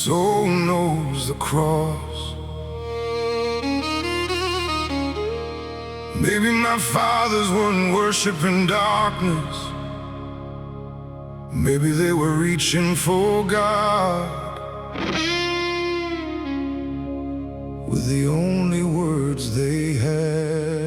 soul knows the cross. Maybe my fathers weren't worshiping darkness. Maybe they were reaching for God with the only words they had.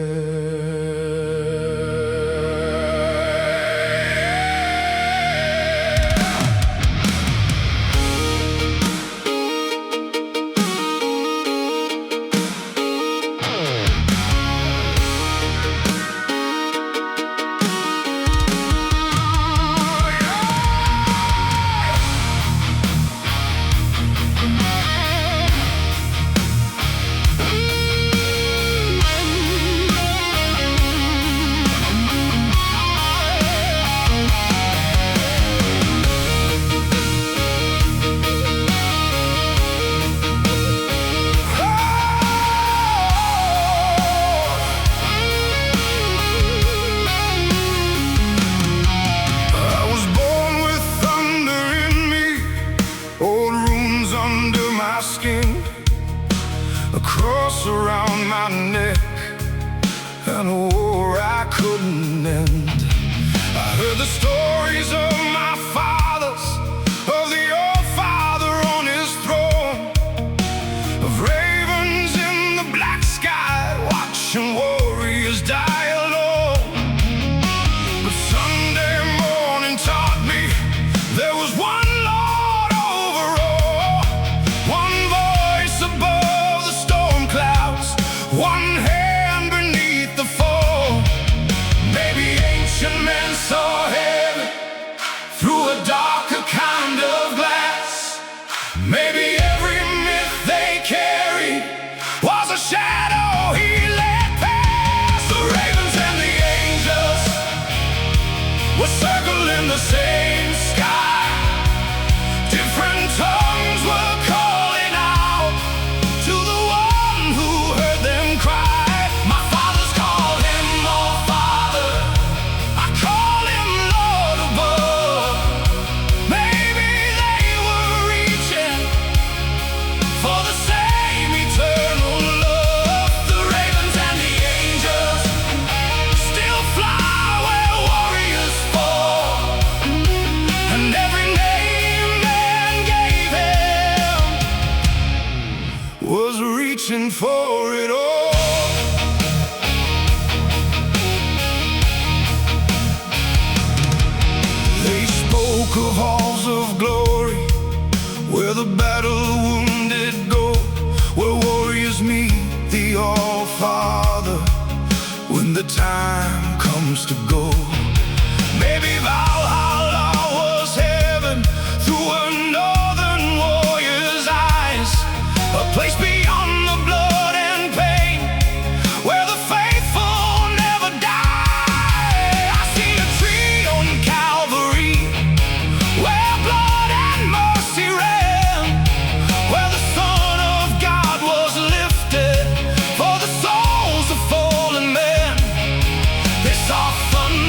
Skin, a cross around my neck, and a war I couldn't end. I heard the stories of my fathers, of the Allfather on his throne, of ravens in the black sky, watching warriors die alone. But Sunday morning taught me there was one one hand beneath the fall. Maybe ancient men saw heaven through a darker kind of glass. Maybe every myth they carried was a shadow he let pass. The ravens and the angels were circling the same sky. Different tongues were calling out to the one who heard them cry. My fathers called him Allfather, I call him Lord above. Maybe they were reaching for the same eternal love. The ravens and the angels still fly where warriors fall, and every name man gave him was reaching for it all. They spoke of halls of glory, where the battle wounded go, where warriors meet the Allfather when the time comes to go. Maybe Valhalla was heaven through a northern warrior's eyes, a place beyond the blood and pain, where the faithful never die. I see a tree on Calvary, where blood and mercy ran, where the Son of God was lifted for the souls of fallen men. They saw thunder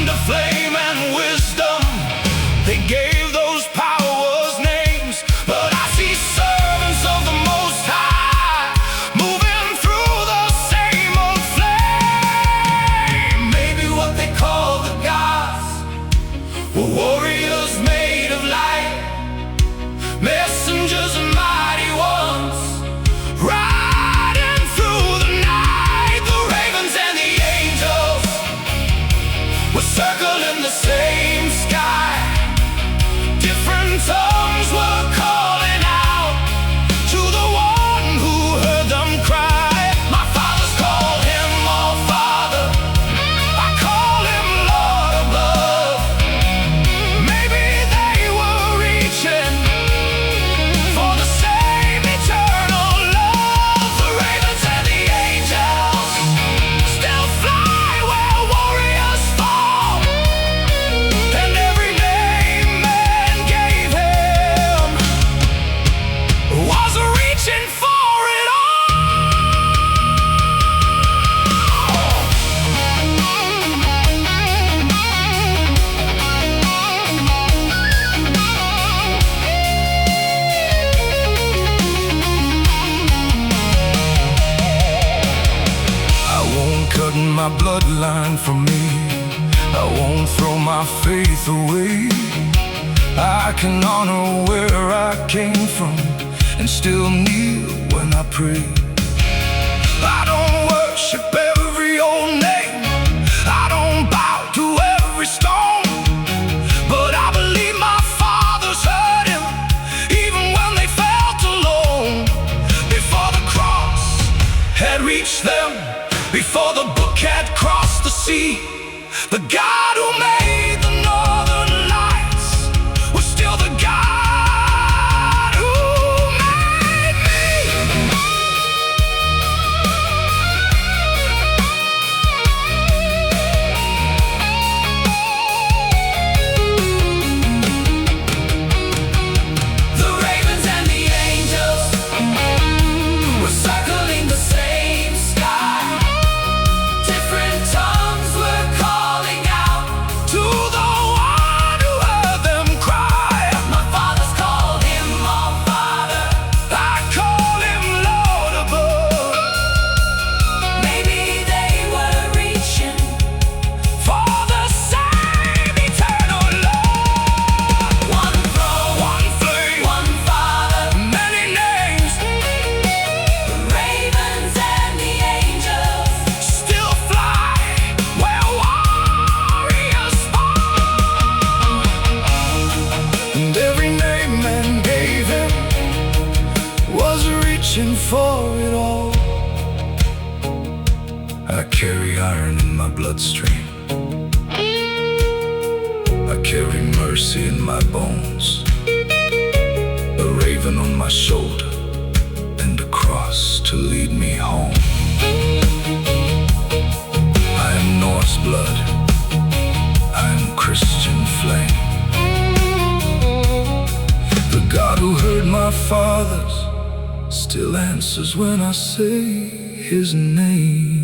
bloodline for me. I won't throw my faith away. I can honor where I came from and still kneel when I pray. I don't worship every old name, I don't bow to every stone, but I believe my fathers heard him even when they felt alone. Before the cross had reached them, before the book had crossed the sea, the God who made the northern lights was still the God who made me. The ravens and the angels were circling the same sky. Different tongues were calling out to the one who heard them cry. My fathers called him Allfather, I call him Lord above. Maybe they were reaching for the same eternal love. One throne, one flame, one Father, many names. The ravens and the angels still fly where warriors fall. And every name man gave him was reaching for it all. I carry iron in my bloodstream, I carry mercy in my bones, a raven on my shoulder and a cross to lead me home. I am Norse blood, I am Christian flame. The God who heard my fathers still answers when I say his name.